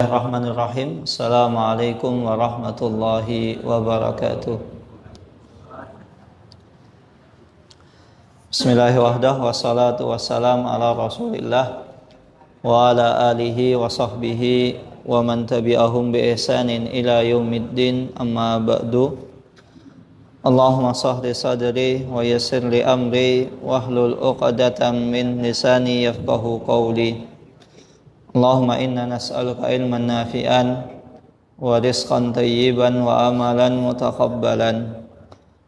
Bismillahirrahmanirrahim. Assalamualaikum warahmatullahi wabarakatuh. Bismillahirrahmanirrahim. Wassalatu wassalamu ala Rasulillah wa ala alihi wa sahbihi wa man tabi'ahum bi ihsanin ila yaumiddin, amma ba'du. Allahumma sahli sadri wa yassir li amri wahlul 'uqdatam min lisani yafqahu qawli. Allahumma inna nas'aluka ilman nafi'an wa rizqan thayyiban wa amalan mutaqabbalan.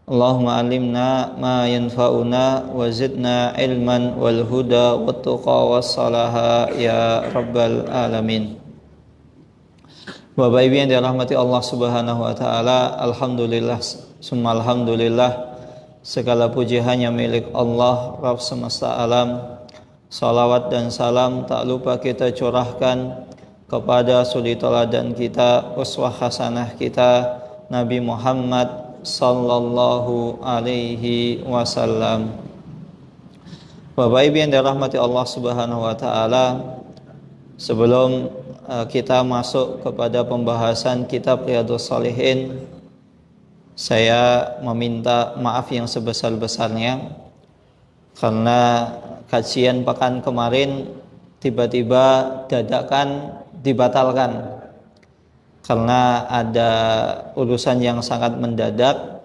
Allahumma alimna ma yanfa'una wa zidna ilman wal huda wat tuqa was salaha ya rabbal alamin. Bapak Ibu yang dirahmati Allah Subhanahu wa taala, alhamdulillah summa alhamdulillah, segala puji hanya milik Allah Rabb semesta alam. Salawat dan salam tak lupa kita curahkan kepada suri teladan kita, uswah hasanah kita, Nabi Muhammad sallallahu alaihi wasallam. Bapak Ibu yang dirahmati Allah Subhanahu wa taala, sebelum kita masuk kepada pembahasan kitab Riyadhus Shalihin, saya meminta maaf yang sebesar-besarnya karena kajian pekan kemarin tiba-tiba dadakan dibatalkan karena ada urusan yang sangat mendadak.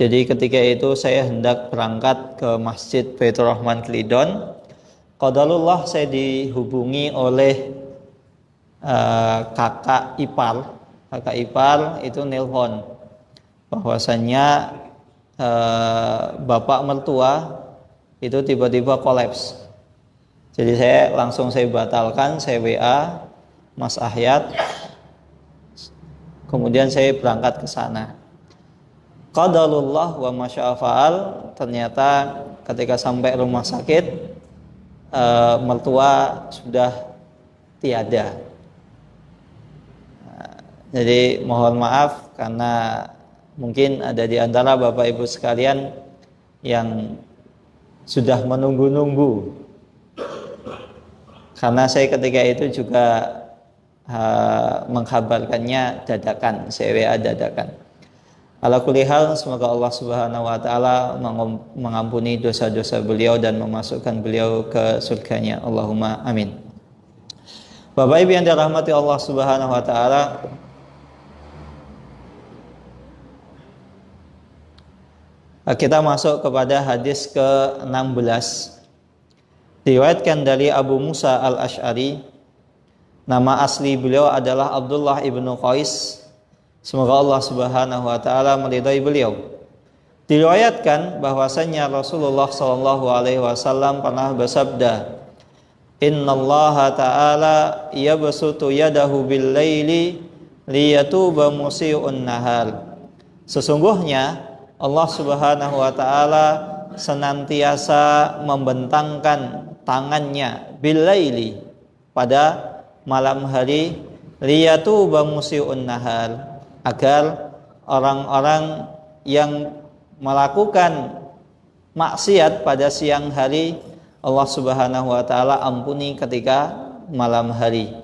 Jadi ketika itu saya hendak berangkat ke Masjid Baitur Rahman Klidon. Qadarullah saya dihubungi oleh kakak ipar itu nelpon bahwasannya bapak mertua itu tiba-tiba kolaps. Jadi saya batalkan, saya WA Mas Ahyat, kemudian saya berangkat ke sana. Qadarullah wa masya'afa'al, ternyata ketika sampai rumah sakit mertua sudah tiada. Jadi mohon maaf karena mungkin ada di antara Bapak Ibu sekalian yang sudah menunggu-nunggu, karena saya ketika itu juga mengkabarkannya dadakan, saya WA dadakan. Ala kulli hal, semoga Allah Subhanahu wa taala mengampuni dosa-dosa beliau dan memasukkan beliau ke surganya. Allahumma amin. Bapak Ibu yang dirahmati Allah Subhanahu wa taala, kita masuk kepada hadis ke-16. Diriwayatkan dari Abu Musa al-Ash'ari. Nama asli beliau adalah Abdullah ibnu Qais. Semoga Allah Subhanahu wa taala meridai beliau. Diriwayatkan bahwasanya Rasulullah sallallahu alaihi wasallam pernah bersabda, "Innallaha ta'ala yabsutu yadahu bil-laili liyatuba musii'un nahar." Sesungguhnya Allah Subhanahu wa taala senantiasa membentangkan tangannya bil-laili, pada malam hari, liyatuba musii'un nahar, agar orang-orang yang melakukan maksiat pada siang hari Allah Subhanahu wa taala ampuni ketika malam hari.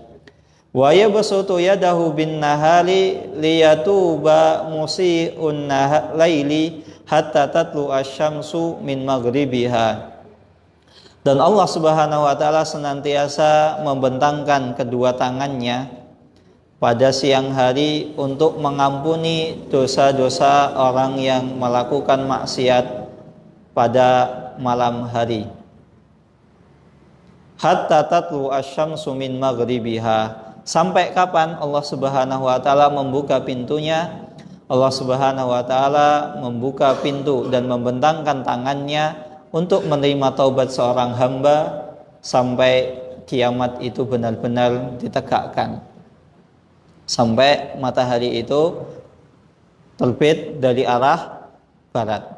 Wa yabsutu yadahu bin nahari liyatuba musii'un laili hatta tatlu asy-syamsu min maghribiha. Dan Allah Subhanahu wa taala senantiasa membentangkan kedua tangannya pada siang hari untuk mengampuni dosa-dosa orang yang melakukan maksiat pada malam hari. Hatta tatlu asy-syamsu min maghribiha. Sampai kapan Allah Subhanahu wa taala membuka pintunya? Allah Subhanahu wa taala membuka pintu dan membentangkan tangannya untuk menerima taubat seorang hamba sampai kiamat itu benar-benar ditegakkan, sampai matahari itu terbit dari arah barat.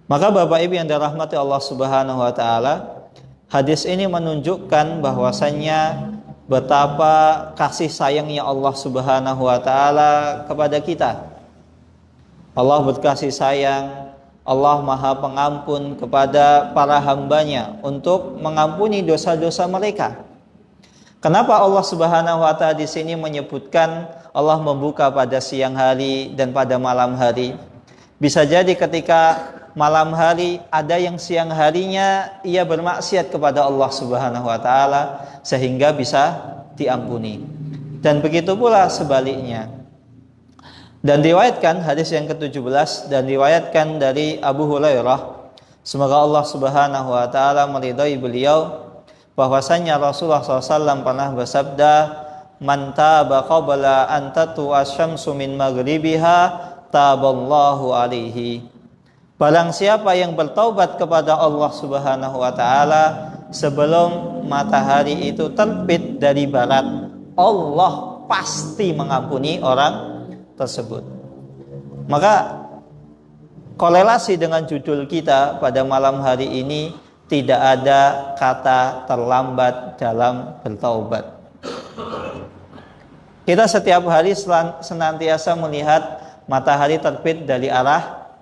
Maka Bapak Ibu yang dirahmati Allah Subhanahu wa taala, hadis ini menunjukkan bahwasannya betapa kasih sayangnya Allah Subhanahu wa taala kepada kita. Allah berkasih sayang, Allah Maha Pengampun kepada para hambanya untuk mengampuni dosa-dosa mereka. Kenapa Allah Subhanahu wa taala di sini menyebutkan Allah membuka pada siang hari dan pada malam hari? Bisa jadi ketika malam hari ada yang siang harinya ia bermaksiat kepada Allah Subhanahu wa taala sehingga bisa diampuni. Dan begitu pula sebaliknya. Dan diriwayatkan hadis yang ke-17 dan diriwayatkan dari Abu Hurairah, semoga Allah Subhanahu wa taala meridhai beliau, bahwasanya Rasulullah SAW pernah bersabda, "Man taba qabla an tatlu'a asy-syamsu min maghribiha, taballahu alaihi." Barang siapa yang bertaubat kepada Allah Subhanahu wa taala sebelum matahari itu terbit dari barat, Allah pasti mengampuni orang tersebut. Maka korelasi dengan judul kita pada malam hari ini, tidak ada kata terlambat dalam bertaubat. Kita setiap hari senantiasa melihat matahari terbit dari arah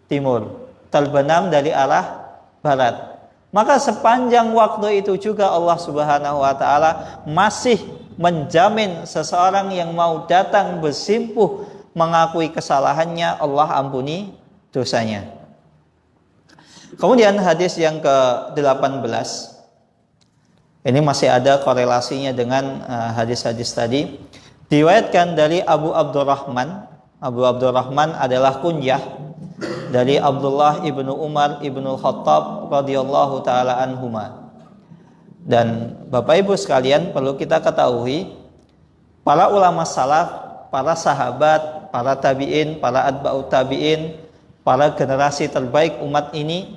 timur, terbenam dari arah barat. Maka sepanjang waktu itu juga Allah Subhanahu wa taala masih menjamin seseorang yang mau datang bersimpuh mengakui kesalahannya, Allah ampuni dosanya. Kemudian hadis yang ke-18, ini masih ada korelasinya dengan hadis-hadis tadi. Diriwayatkan dari Abu Abdurrahman. Abu Abdurrahman adalah kunyah dari Abdullah ibnu Umar ibnu Khattab radhiyallahu taala anhuma. Dan Bapak Ibu sekalian, perlu kita ketahui, para ulama salaf, para sahabat, para tabi'in, para atba'ut tabi'in, para generasi terbaik umat ini,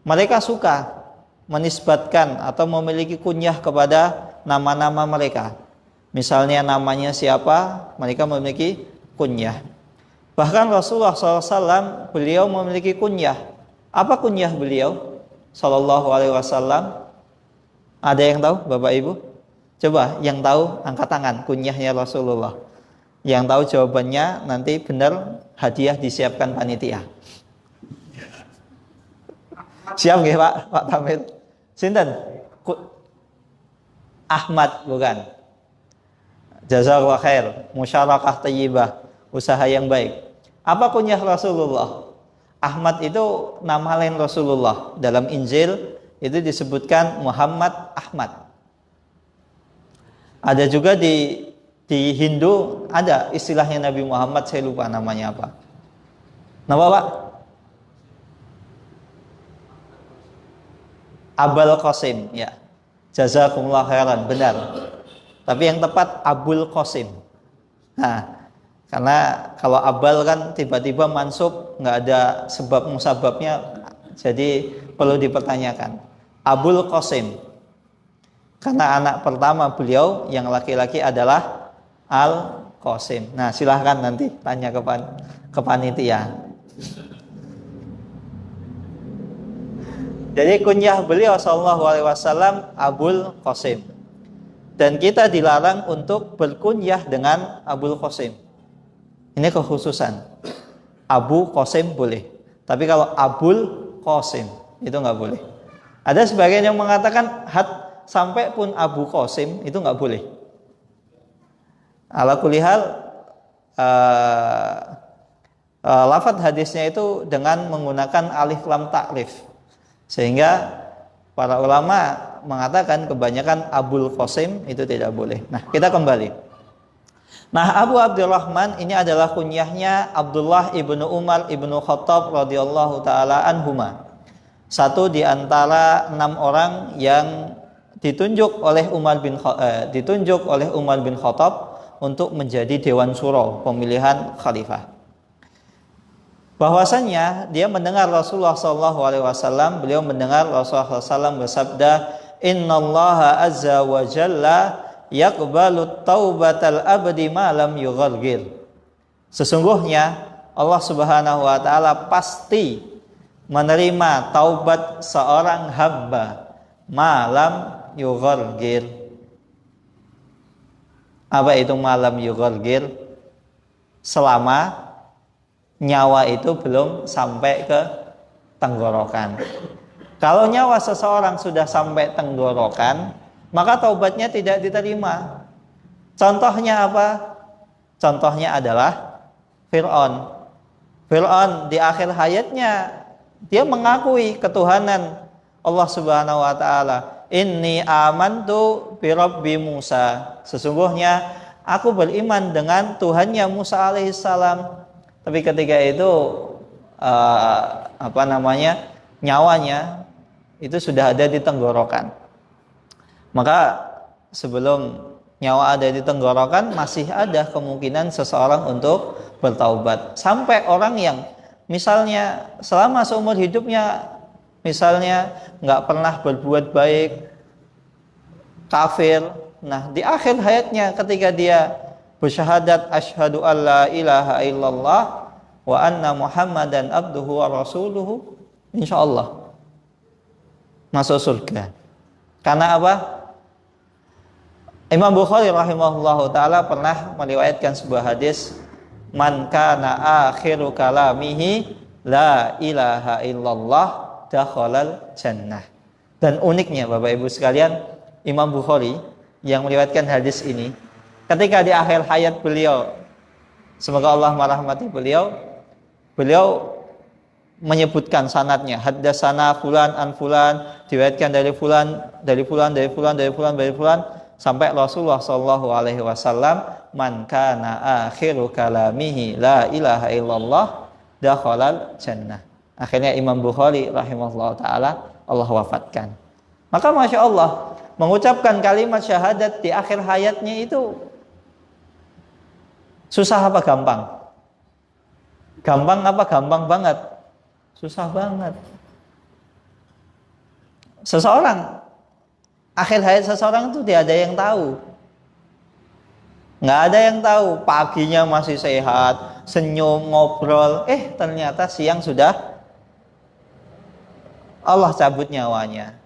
mereka suka menisbatkan atau memiliki kunyah kepada nama-nama mereka. Misalnya namanya siapa, mereka memiliki kunyah. Bahkan Rasulullah SAW beliau memiliki kunyah. Apa kunyah beliau Sallallahu Alaihi Wasallam? Ada yang tahu, Bapak Ibu? Coba yang tahu angkat tangan, kunyahnya Rasulullah. Yang tahu jawabannya nanti benar, hadiah disiapkan panitia. Siap nggih Pak? Pak Tamir. Sinten? Ahmad bukan? Jazakallahu khair. Musyarakah thayyibah, usaha yang baik. Apa kunyah Rasulullah? Ahmad itu nama lain Rasulullah. Dalam Injil itu disebutkan Muhammad Ahmad. Ada juga di Hindu ada istilahnya Nabi Muhammad, saya lupa namanya apa. Nama Pak? Abul Qasim, ya. Jazakumullah khairan, benar. Tapi yang tepat Abul Qasim. Nah, karena kalau abal kan tiba-tiba mansub, nggak ada sebab musababnya, jadi perlu dipertanyakan. Abul Qasim. Karena anak pertama beliau yang laki-laki adalah Al Qasim. Nah, silahkan nanti tanya ke panitia. Jadi kunyah beliau Sallallahu Alaihi Wasallam Abul Qasim. Dan kita dilarang untuk berkunyah dengan Abul Qasim. Ini kekhususan. Abu Qasim boleh, tapi kalau Abul Qasim itu nggak boleh. Ada sebagian yang mengatakan sampai pun Abu Qasim itu nggak boleh. Ala kulli hal, lafadz hadisnya itu dengan menggunakan alif lam takrif. Sehingga para ulama mengatakan kebanyakan Abul Qasim itu tidak boleh. Nah, kita kembali. Nah, Abu Abdurrahman ini adalah kunyahnya Abdullah ibnu Umar ibnu Khattab radhiyallahu taala anhuma. Satu di antara 6 orang yang ditunjuk oleh Umar bin Khattab untuk menjadi Dewan Syuro, pemilihan khalifah. Bahwasannya dia mendengar Rasulullah SAW, beliau mendengar Rasulullah SAW bersabda, Innallaha azza wa jalla yaqbalu taubatal abdi ma lam yughargir. Sesungguhnya Allah Subhanahu wa taala pasti menerima taubat seorang hamba malam yughargir. Apa itu malam yughargir? Selama nyawa itu belum sampai ke tenggorokan. Kalau nyawa seseorang sudah sampai tenggorokan, maka taubatnya tidak diterima. Contohnya apa? Contohnya adalah Fir'aun. Fir'aun di akhir hayatnya dia mengakui ketuhanan Allah Subhanahu wa taala. Inni amantu bi Rabbi Musa. Sesungguhnya aku beriman dengan Tuhannya Musa alaihissalam. Tapi ketika itu nyawanya itu sudah ada di tenggorokan. Maka sebelum nyawa ada di tenggorokan, masih ada kemungkinan seseorang untuk bertaubat. Sampai orang yang misalnya selama seumur hidupnya misalnya nggak pernah berbuat baik, kafir, nah di akhir hayatnya ketika dia bersyahadat asyhadu alla ilaha illallah wa anna muhammadan abduhu wa rasuluhu, insyaallah masuk surga. Karena apa? Imam Bukhari rahimahullahu ta'ala pernah meriwayatkan sebuah hadis, man kana akhiru kalamihi la ilaha illallah dakhalal jannah. Dan uniknya Bapak Ibu sekalian, Imam Bukhari yang meriwayatkan hadis ini, ketika di akhir hayat beliau, semoga Allah merahmati beliau menyebutkan sanadnya, haddatsana fulan an fulan, diriwayatkan dari fulan sampai Rasulullah sallallahu alaihi wasallam, man kana akhiru kalamihi la ilaha illallah dakhalal jannah. Akhirnya Imam Bukhari rahimahullah taala Allah wafatkan. Maka Masya Allah, mengucapkan kalimat syahadat di akhir hayatnya itu susah apa gampang? Gampang apa gampang banget? Susah banget. Seseorang, akhir hayat seseorang itu tidak ada yang tahu. Nggak ada yang tahu. Paginya masih sehat, senyum, ngobrol. Ternyata siang sudah Allah cabut nyawanya.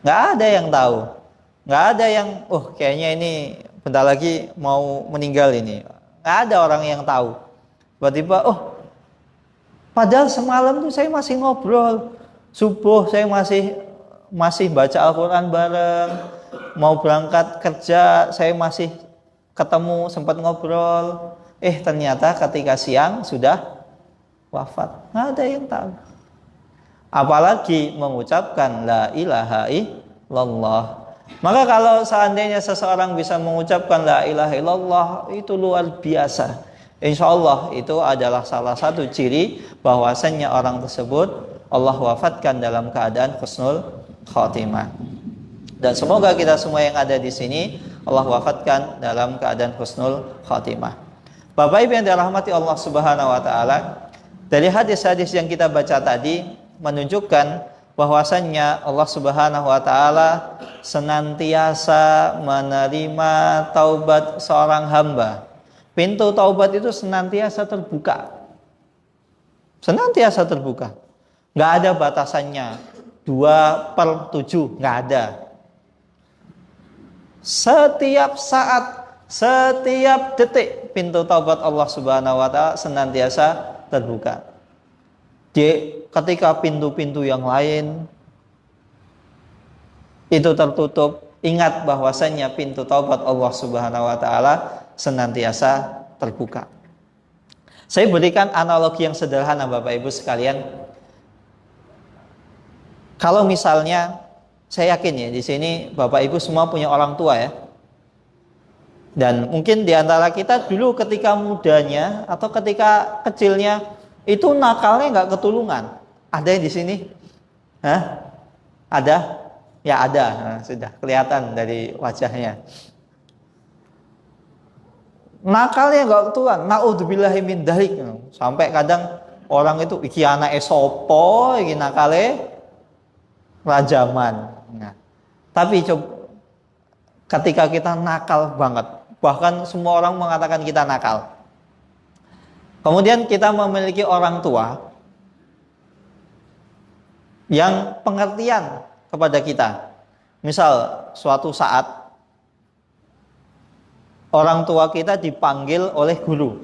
Nggak ada yang tahu. Nggak ada yang, kayaknya ini bentar lagi mau meninggal ini. Nggak ada orang yang tahu. Tiba-tiba, padahal semalam tuh saya masih ngobrol. Subuh saya masih baca Al-Quran bareng. Mau berangkat kerja saya masih ketemu, sempat ngobrol. Ternyata ketika siang sudah wafat. Nggak ada yang tahu. Apalagi mengucapkan la ilaha illallah. Maka kalau seandainya seseorang bisa mengucapkan la ilaha illallah, itu luar biasa. Insya Allah itu adalah salah satu ciri bahwasannya orang tersebut Allah wafatkan dalam keadaan husnul khotimah. Dan semoga kita semua yang ada di sini Allah wafatkan dalam keadaan husnul khotimah. Bapak Ibu yang dirahmati Allah Subhanahu wa taala, dari hadis-hadis yang kita baca tadi menunjukkan bahwasannya Allah Subhanahu wa taala senantiasa menerima taubat seorang hamba. Pintu taubat itu senantiasa terbuka. Senantiasa terbuka. Nggak ada batasannya. 2/7, nggak ada. Setiap saat, setiap detik pintu taubat Allah Subhanahu wa taala senantiasa terbuka. Ketika pintu-pintu yang lain itu tertutup, ingat bahwasannya pintu taubat Allah Subhanahu wa taala senantiasa terbuka. Saya berikan analogi yang sederhana Bapak Ibu sekalian. Kalau misalnya, saya yakin ya di sini Bapak Ibu semua punya orang tua ya. Dan mungkin di antara kita dulu ketika mudanya atau ketika kecilnya itu nakalnya nggak ketulungan. Ada yang di sini? Hah? Ada? Ya ada. Nah, sudah kelihatan dari wajahnya. Nakalnya nggak ketulungan. Naudzubillahi min dzalik. Sampai kadang orang itu iki anake sopo, iki nakale rajaman. Nah, tapi coba ketika kita nakal banget, bahkan semua orang mengatakan kita nakal. Kemudian kita memiliki orang tua yang pengertian kepada kita. Misal suatu saat orang tua kita dipanggil oleh guru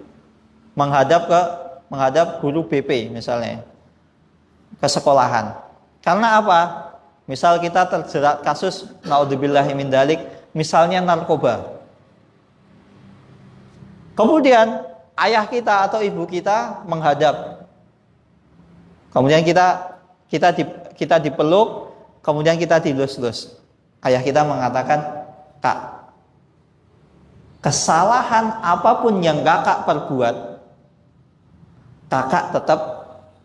menghadap guru BP misalnya ke sekolahan. Karena apa? Misal kita terjerat kasus naudzubillahi min dzalik, misalnya narkoba. Kemudian ayah kita atau ibu kita menghadap. Kemudian kita dipeluk, kemudian kita dilus-lus. Ayah kita mengatakan, "Kak, kesalahan apapun yang kakak perbuat, kakak tetap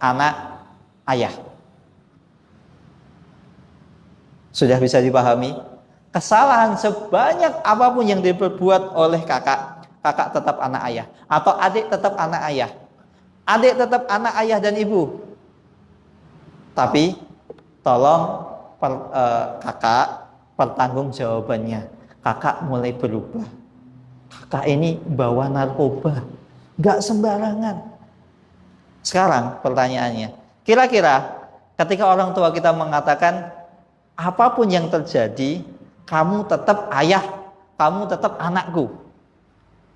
anak ayah." Sudah bisa dipahami? Kesalahan sebanyak apapun yang diperbuat oleh kakak, kakak tetap anak ayah. Atau adik tetap anak ayah. Adik tetap anak ayah dan ibu. Tapi tolong kakak pertanggung jawabannya. Kakak mulai berubah. Kakak ini bawa narkoba, gak sembarangan. Sekarang pertanyaannya, kira-kira ketika orang tua kita mengatakan, apapun yang terjadi, kamu tetap ayah, kamu tetap anakku.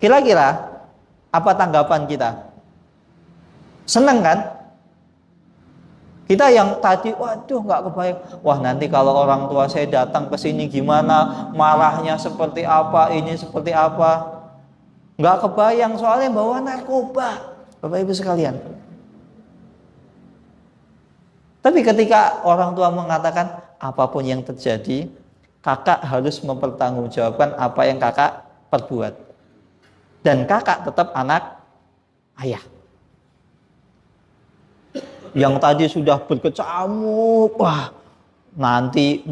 Kira-kira apa tanggapan kita? Senang kan? Kita yang tadi, waduh gak kebayang. Wah, nanti kalau orang tua saya datang ke sini gimana? Marahnya seperti apa? Ini seperti apa? Gak kebayang, soalnya bawa narkoba. Bapak Ibu sekalian. Tapi ketika orang tua mengatakan, apapun yang terjadi, kakak harus mempertanggungjawabkan apa yang kakak perbuat. Dan kakak tetap anak ayah. Yang tadi sudah berkecamuk, wah nanti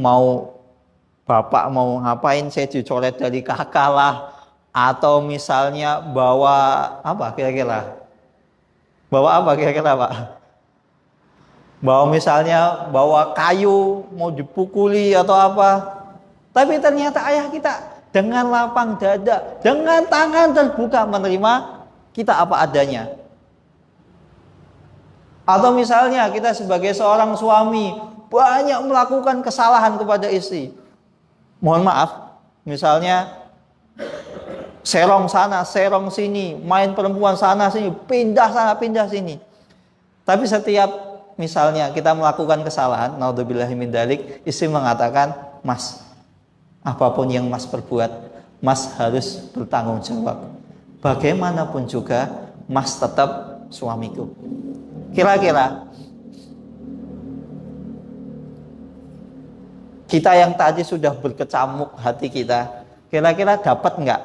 bapak mau ngapain, saya dicoret dari kakak lah. Atau misalnya bawa apa kira-kira? Bawa apa kira-kira Pak? Bawa kayu, mau dipukuli atau apa. Tapi ternyata ayah kita dengan lapang dada, dengan tangan terbuka menerima kita apa adanya. Atau misalnya kita sebagai seorang suami banyak melakukan kesalahan kepada istri. Mohon maaf, misalnya serong sana, serong sini, main perempuan sana sini, pindah sana, pindah sini. Tapi setiap misalnya kita melakukan kesalahan, naudzubillahi min dzalik, istri mengatakan, "Mas, apapun yang Mas perbuat, Mas harus bertanggung jawab. Bagaimanapun juga, Mas tetap suamiku." Kira-kira kita yang tadi sudah berkecamuk hati kita, kira-kira dapat enggak?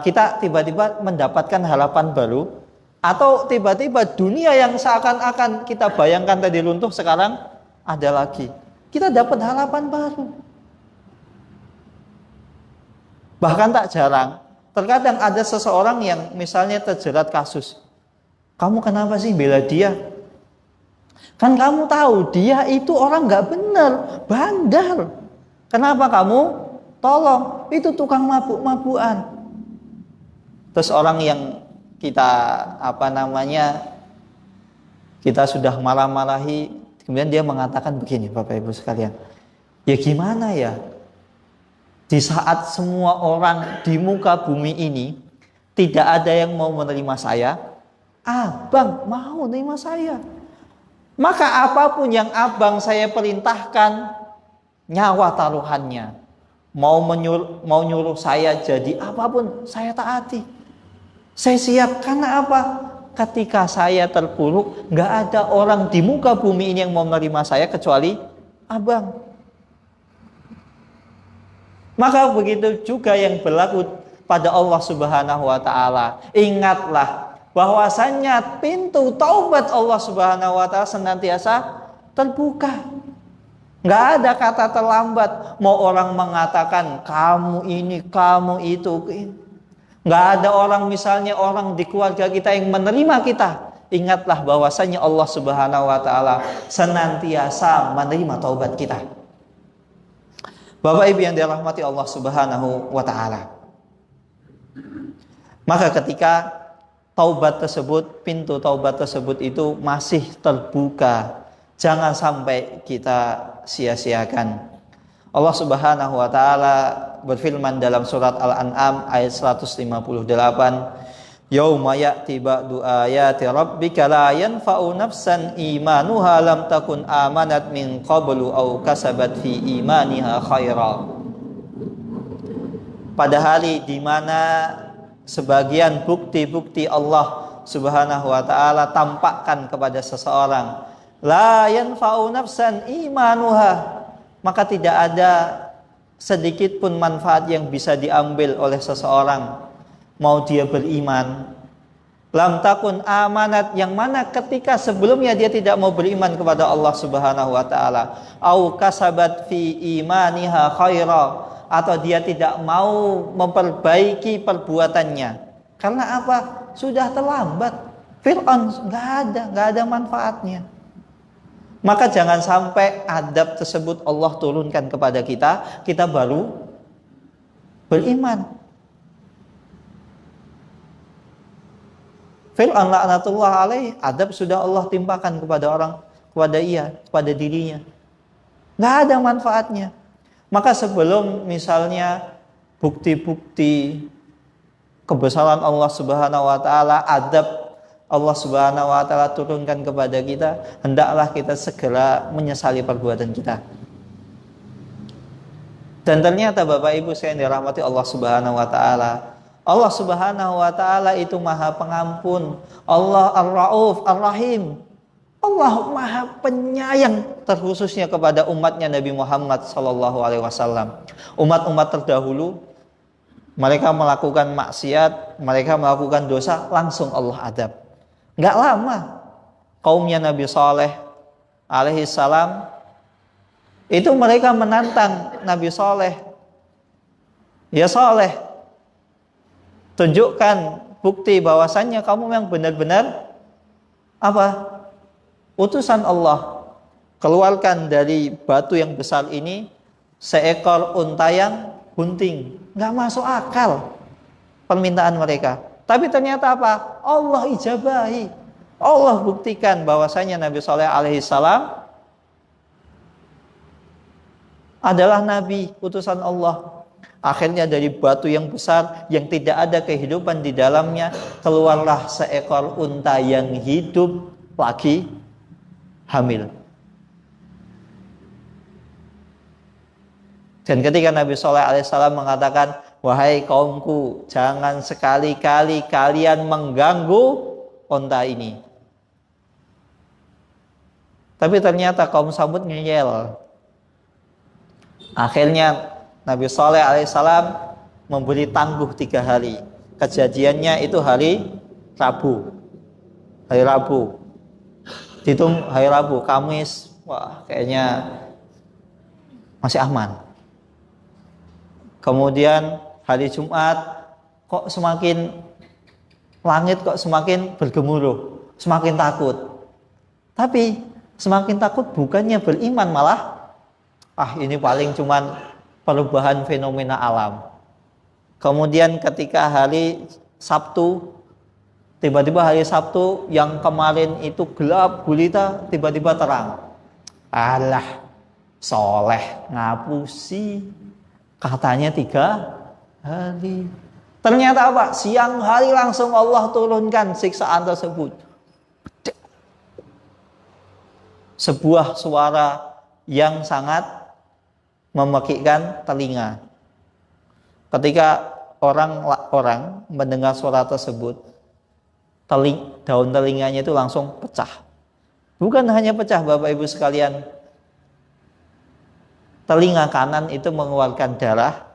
Kita tiba-tiba mendapatkan harapan baru, atau tiba-tiba dunia yang seakan-akan kita bayangkan tadi runtuh sekarang ada lagi. Kita dapat harapan baru. Bahkan tak jarang, terkadang ada seseorang yang misalnya terjerat kasus. Kamu kenapa sih bela dia? Kan kamu tahu dia itu orang gak benar, bandar. Kenapa kamu tolong? Itu tukang mabuk-mabukan. Terus orang yang kita sudah marah-marahi, kemudian dia mengatakan begini, Bapak Ibu sekalian. Ya gimana ya? Di saat semua orang di muka bumi ini tidak ada yang mau menerima saya, abang mau menerima saya. Maka apapun yang abang saya perintahkan, nyawa taruhannya. Mau nyuruh saya jadi apapun, saya taati. Saya siap, karena apa? Ketika saya terpuruk, gak ada orang di muka bumi ini yang mau menerima saya kecuali abang. Maka begitu juga yang berlaku pada Allah Subhanahu wa Ta'ala. Ingatlah bahwasannya pintu taubat Allah Subhanahu wa Ta'ala senantiasa terbuka. Gak ada kata terlambat. Mau orang mengatakan kamu ini, kamu itu. Gak ada orang, misalnya orang di keluarga kita yang menerima kita. Ingatlah bahwasanya Allah Subhanahu wa Ta'ala senantiasa menerima taubat kita. Bapak Ibu yang dirahmati Allah Subhanahu wa Ta'ala. Maka ketika taubat tersebut, pintu taubat tersebut itu masih terbuka, jangan sampai kita sia-siakan. Allah Subhanahu wa Ta'ala berfirman dalam surat Al-An'am ayat 158, Yauma ya'ti ba'du ayati rabbika la yanfa'u nafsan imanuha lam takun amanat min qablu aw kasabat fi imaniha khaira. Pada hari di mana sebagian bukti-bukti Allah Subhanahu wa taala tampakkan kepada seseorang, la yanfa'u nafsan imanuha, maka tidak ada sedikit pun manfaat yang bisa diambil oleh seseorang mau dia beriman. Lam takun amanat, yang mana ketika sebelumnya dia tidak mau beriman kepada Allah Subhanahu wa taala, au kasabat fi imaniha khaira, atau dia tidak mau memperbaiki perbuatannya. Karena apa? Sudah terlambat. Fir'aun nggak ada manfaatnya. Maka jangan sampai adab tersebut Allah turunkan kepada kita, kita baru beriman. Fir'aun laknatullah alaih, adab sudah Allah timpakan kepada dirinya. Nggak ada manfaatnya. Maka sebelum misalnya bukti-bukti kebesaran Allah Subhanahu wa taala, adab Allah Subhanahu wa taala turunkan kepada kita, hendaklah kita segera menyesali perbuatan kita. Dan ternyata Bapak Ibu saya yang dirahmati Allah Subhanahu wa taala, Allah Subhanahu wa taala itu Maha Pengampun, Allah Ar-Rauf Ar-Rahim. Allah Maha Penyayang, terkhususnya kepada umatnya Nabi Muhammad sallallahu alaihi wasallam. Umat-umat terdahulu mereka melakukan maksiat, mereka melakukan dosa, langsung Allah adab. Enggak lama kaumnya Nabi Saleh alaihi salam itu mereka menantang Nabi Saleh. Ya Saleh, tunjukkan bukti bahwasannya kamu yang benar-benar apa? Utusan Allah. Keluarkan dari batu yang besar ini seekor unta yang bunting. Nggak masuk akal permintaan mereka. Tapi ternyata apa? Allah ijabahi. Allah buktikan bahwasanya Nabi Saleh alaihi salam adalah nabi utusan Allah. Akhirnya dari batu yang besar yang tidak ada kehidupan di dalamnya, keluarlah seekor unta yang hidup lagi hamil. Dan ketika Nabi Saleh alaihissalam mengatakan, wahai kaumku, jangan sekali-kali kalian mengganggu unta ini. Tapi ternyata kaum Samud ngeyel. Akhirnya Nabi Saleh alaihissalam memberi tangguh 3 hari. Kejadiannya itu hari Rabu. Hari Rabu. Hitung hari Rabu, Kamis, wah kayaknya masih aman. Kemudian hari Jumat, kok semakin langit kok semakin bergemuruh, semakin takut. Tapi semakin takut bukannya beriman, malah ini paling cuman perubahan fenomena alam. Kemudian ketika hari Sabtu, tiba-tiba hari Sabtu yang kemarin itu gelap gulita, tiba-tiba terang. Alah, Soleh ngapusi. Katanya 3 hari. Ternyata apa? Siang hari langsung Allah turunkan siksaan tersebut. Sebuah suara yang sangat memekikkan telinga. Ketika orang mendengar suara tersebut, daun telinganya itu langsung pecah. Bukan hanya pecah Bapak Ibu sekalian, telinga kanan itu mengeluarkan darah,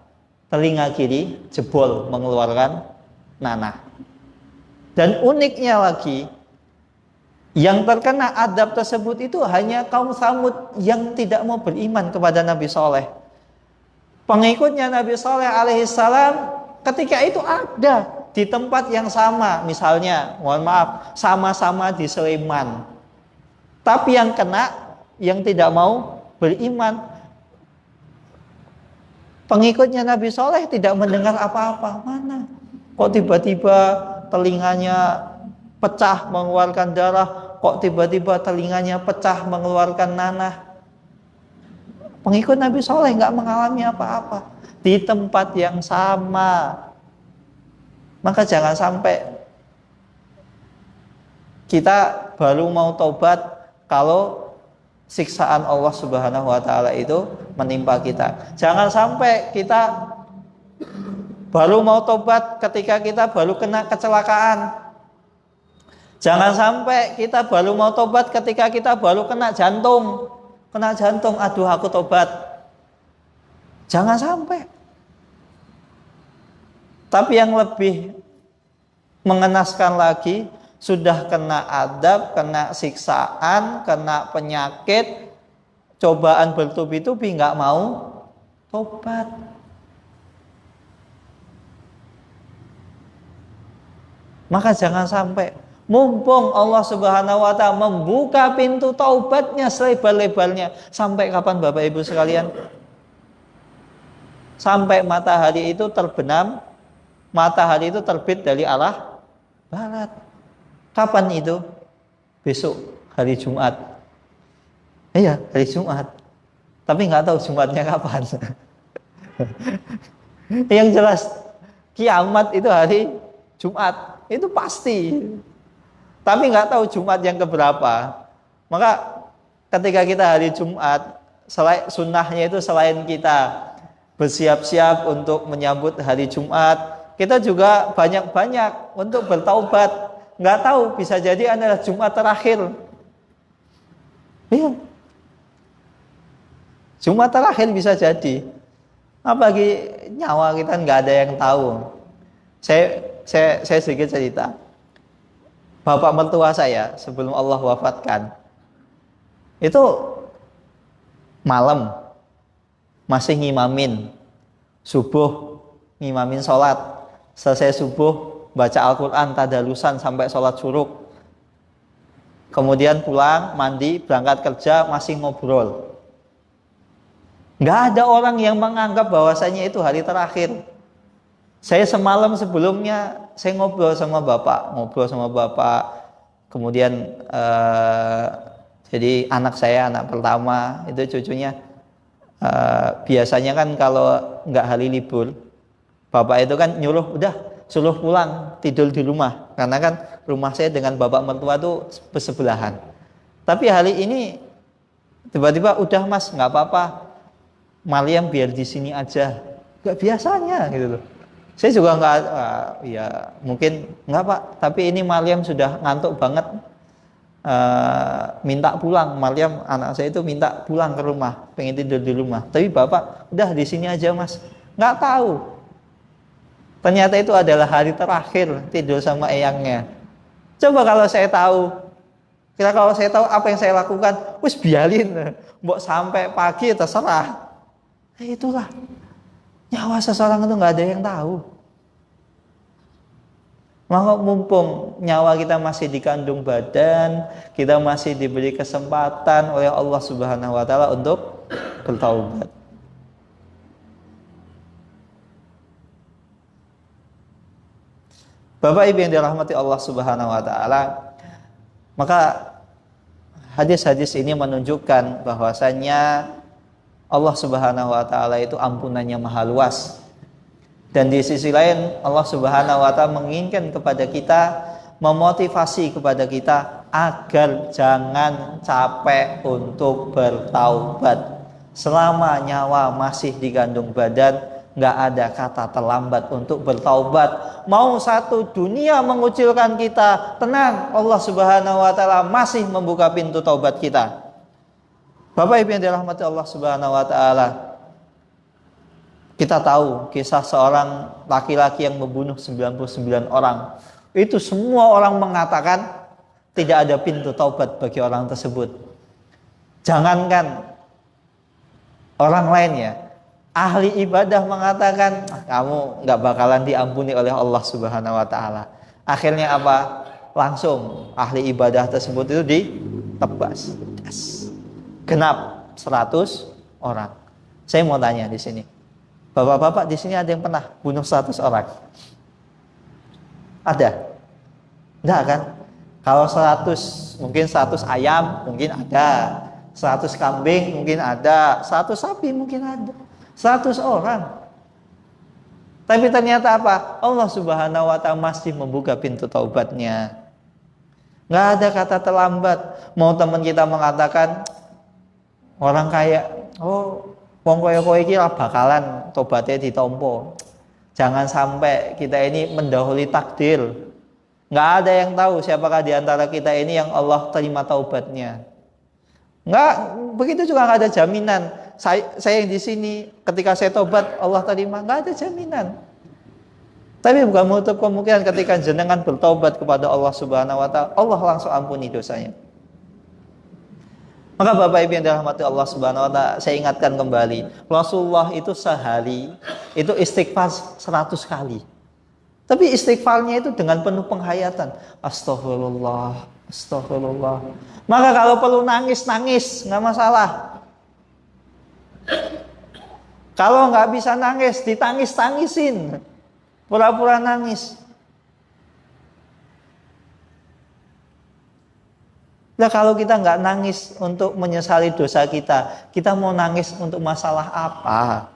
telinga kiri jebol mengeluarkan nanah. Dan uniknya lagi, yang terkena adab tersebut itu hanya kaum Samud yang tidak mau beriman kepada Nabi Saleh. Pengikutnya Nabi Saleh alaihissalam ketika itu ada di tempat yang sama, misalnya, mohon maaf, sama-sama di Sleman. Tapi yang kena, yang tidak mau beriman. Pengikutnya Nabi Saleh tidak mendengar apa-apa. Mana? Kok tiba-tiba telinganya pecah mengeluarkan darah? Kok tiba-tiba telinganya pecah mengeluarkan nanah? Pengikut Nabi Saleh nggak mengalami apa-apa. Di tempat yang sama. Maka jangan sampai kita baru mau taubat kalau siksaan Allah Subhanahu wa taala itu menimpa kita. Jangan sampai kita baru mau tobat ketika kita baru kena kecelakaan. Jangan sampai kita baru mau tobat ketika kita baru kena jantung. Kena jantung, aduh aku tobat. Jangan sampai. Tapi yang lebih mengenaskan lagi, sudah kena adab, kena siksaan, kena penyakit, cobaan bertubi-tubi, nggak mau tobat. Maka jangan sampai, mumpung Allah Subhanahu wa taala membuka pintu taubatnya selebar-lebarnya. Sampai kapan Bapak Ibu sekalian? Sampai matahari itu terbenam, matahari itu terbit dari arah barat. Kapan itu? Besok, hari Jumat. Iya, hari Jumat. Tapi nggak tahu Jumatnya kapan. Yang jelas, kiamat itu hari Jumat. Itu pasti. Tapi nggak tahu Jumat yang keberapa. Maka ketika kita hari Jumat, sunnahnya itu selain kita bersiap-siap untuk menyambut hari Jumat, kita juga banyak-banyak untuk bertaubat. Nggak tahu, bisa jadi adalah Jumat terakhir. Iya. Jumat terakhir bisa jadi. Apalagi nyawa kita nggak ada yang tahu. Saya sedikit cerita. Bapak mertua saya sebelum Allah wafatkan, itu malam masih ngimamin subuh, ngimamin sholat. Selesai subuh baca Al-Quran, tadarusan sampai sholat syuruk. Kemudian pulang, mandi, berangkat kerja, masih ngobrol. Nggak ada orang yang menganggap bahwasanya itu hari terakhir. Saya semalam sebelumnya, saya ngobrol sama bapak. Kemudian jadi anak saya, anak pertama, itu cucunya. Biasanya kan kalau nggak hari libur, bapak itu kan nyuruh, udah suruh pulang, tidur di rumah. Karena kan rumah saya dengan bapak mertua itu bersebelahan. Tapi hari ini tiba-tiba, udah mas, nggak apa-apa, Mariam biar di sini aja. Nggak biasanya gitu loh. Saya juga nggak, ya mungkin nggak pak. Tapi ini Mariam sudah ngantuk banget, minta pulang. Mariam anak saya itu minta pulang ke rumah, pengen tidur di rumah. Tapi bapak, udah di sini aja mas. Nggak tahu. Ternyata itu adalah hari terakhir tidur sama eyangnya. Coba kalau saya tahu, kalau saya tahu apa yang saya lakukan, wis biarin, mbok sampai pagi terserah. Itulah, nyawa seseorang itu nggak ada yang tahu. Maka mumpung nyawa kita masih dikandung badan, kita masih diberi kesempatan oleh Allah Subhanahu wa taala untuk bertaubat. Bapak Ibu yang dirahmati Allah Subhanahu wa taala, maka hadis-hadis ini menunjukkan bahwasannya Allah Subhanahu wa taala itu ampunannya maha luas. Dan di sisi lain Allah Subhanahu wa taala menginginkan kepada kita, memotivasi kepada kita agar jangan capek untuk bertaubat. Selama nyawa masih digandung badan, nggak ada kata terlambat untuk bertaubat. Mau satu dunia mengucilkan kita, tenang, Allah Subhanahu wa taala masih membuka pintu taubat kita. Bapak Ibu yang dirahmati Allah Subhanahu wa taala, kita tahu kisah seorang laki-laki yang membunuh 99 orang. Itu semua orang mengatakan tidak ada pintu taubat bagi orang tersebut. Jangankan orang lain ya, ahli ibadah mengatakan kamu nggak bakalan diampuni oleh Allah Subhanahu wa taala. Akhirnya apa? Langsung ahli ibadah tersebut itu ditebas. Genap 100 orang. Saya mau tanya di sini. Bapak-bapak di sini ada yang pernah bunuh 100 orang? Ada? Enggak kan? Kalau 100, mungkin 100 ayam mungkin ada. 100 kambing mungkin ada. 100 sapi mungkin ada. 100 orang. Tapi ternyata apa? Allah Subhanahu wa taala masih membuka pintu taubatnya. Nggak ada kata terlambat. Mau teman kita mengatakan orang kaya, oh wong koyo-koyo iki bakalan tobatnya ditompo. Jangan sampai kita ini mendahului takdir. Nggak ada yang tahu siapakah di antara kita ini yang Allah terima taubatnya. Nggak, begitu juga nggak ada jaminan. Saya yang di sini ketika saya tobat Allah terima, nggak ada jaminan. Tapi bukan menutup kemungkinan ketika jenengan bertobat kepada Allah Subhanahu wa taala, Allah langsung ampuni dosanya. Maka Bapak Ibu yang dirahmati Allah Subhanahu wa taala, saya ingatkan kembali, Rasulullah itu sehari itu istighfar 100 kali. Tapi istighfarnya itu dengan penuh penghayatan. Astagfirullah, astagfirullah. Maka kalau perlu nangis, nangis, nggak masalah. Kalau nggak bisa nangis, ditangis-tangisin. Pura-pura nangis. Nah kalau kita nggak nangis untuk menyesali dosa kita mau nangis untuk masalah apa?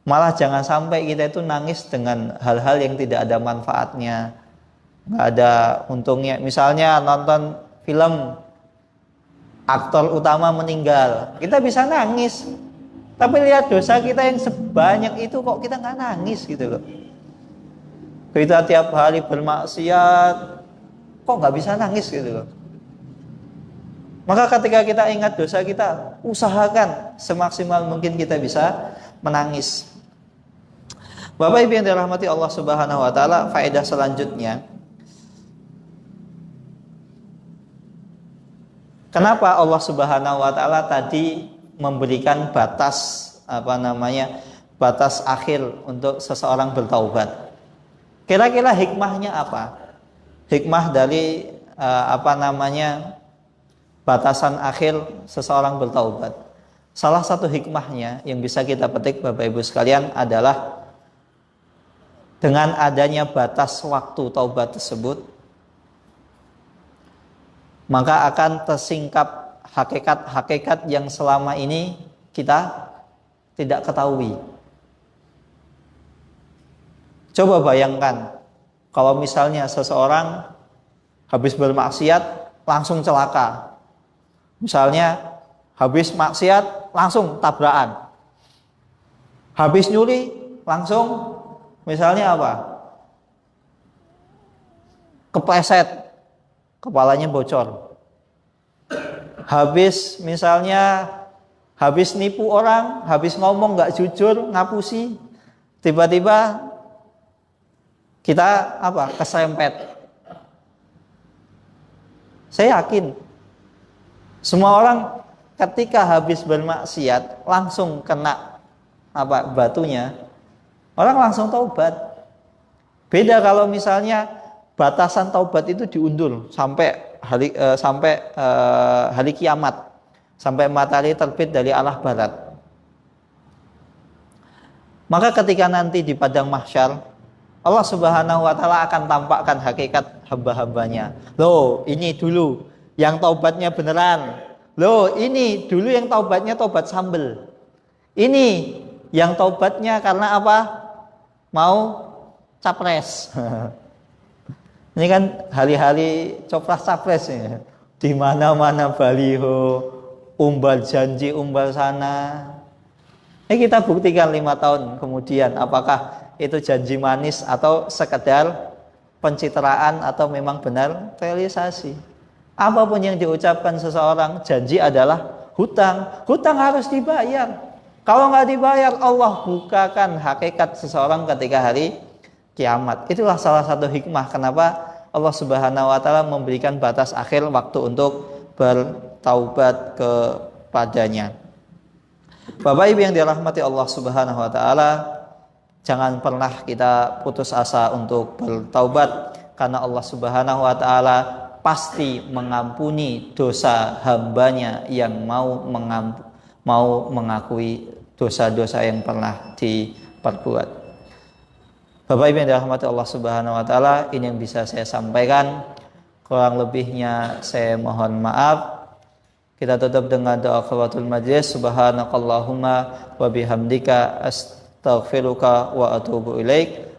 Malah jangan sampai kita itu nangis dengan hal-hal yang tidak ada manfaatnya, nggak ada untungnya. Misalnya nonton film, aktor utama meninggal, kita bisa nangis. Tapi lihat dosa kita yang sebanyak itu kok kita nggak nangis gitu loh. Kita tiap hari bermaksiat, kok nggak bisa nangis gitu loh. Maka ketika kita ingat dosa kita, usahakan semaksimal mungkin kita bisa menangis. Bapak Ibu yang dirahmati Allah Subhanahu wa taala, faedah selanjutnya. Kenapa Allah Subhanahu wa taala tadi memberikan batas batas akhir untuk seseorang bertaubat? Kira-kira hikmahnya apa? Hikmah dari batasan akhir seseorang bertaubat. Salah satu hikmahnya yang bisa kita petik Bapak Ibu sekalian adalah dengan adanya batas waktu taubat tersebut, maka akan tersingkap hakikat-hakikat yang selama ini kita tidak ketahui. Coba bayangkan kalau misalnya seseorang habis bermaksiat langsung celaka. Misalnya habis maksiat langsung tabrakan. Habis nyuri langsung misalnya apa? Kepleset, kepalanya bocor. Habis nipu orang, habis ngomong nggak jujur, ngapusi, tiba-tiba kita keserempet. Saya yakin semua orang ketika habis bermaksiat langsung kena batunya, orang langsung taubat. Beda kalau misalnya batasan taubat itu diundur sampai hari kiamat, sampai matahari terbit dari arah barat. Maka ketika nanti di padang mahsyar, Allah Subhanahu wa taala akan tampakkan hakikat hamba-hambanya. Loh, ini dulu yang taubatnya beneran. Loh, ini dulu yang taubatnya taubat sambel. Ini yang taubatnya karena apa? Mau capres. Ini kan hari-hari copras-capres ya. Di mana-mana baliho, umbal janji, umbal sana. Kita buktikan 5 tahun kemudian apakah itu janji manis atau sekedar pencitraan atau memang benar realisasi. Apapun yang diucapkan seseorang, janji adalah hutang. Hutang harus dibayar. Kalau nggak dibayar, Allah bukakan hakikat seseorang ketika hari kiamat. Itulah salah satu hikmah kenapa Allah Subhanahu wa taala memberikan batas akhir waktu untuk bertaubat kepadanya. Bapak Ibu yang dirahmati Allah Subhanahu wa taala, jangan pernah kita putus asa untuk bertaubat, karena Allah Subhanahu wa taala pasti mengampuni dosa hambanya yang mau mengakui dosa-dosa yang pernah diperbuat. Bapak Ibu yang dirahmati Allah Subhanahu wa taala, ini yang bisa saya sampaikan. Kurang lebihnya saya mohon maaf. Kita tutup dengan doa kafaratul majlis. Subhanakallahumma wa bihamdika astaghfiruka wa atubu ilaik.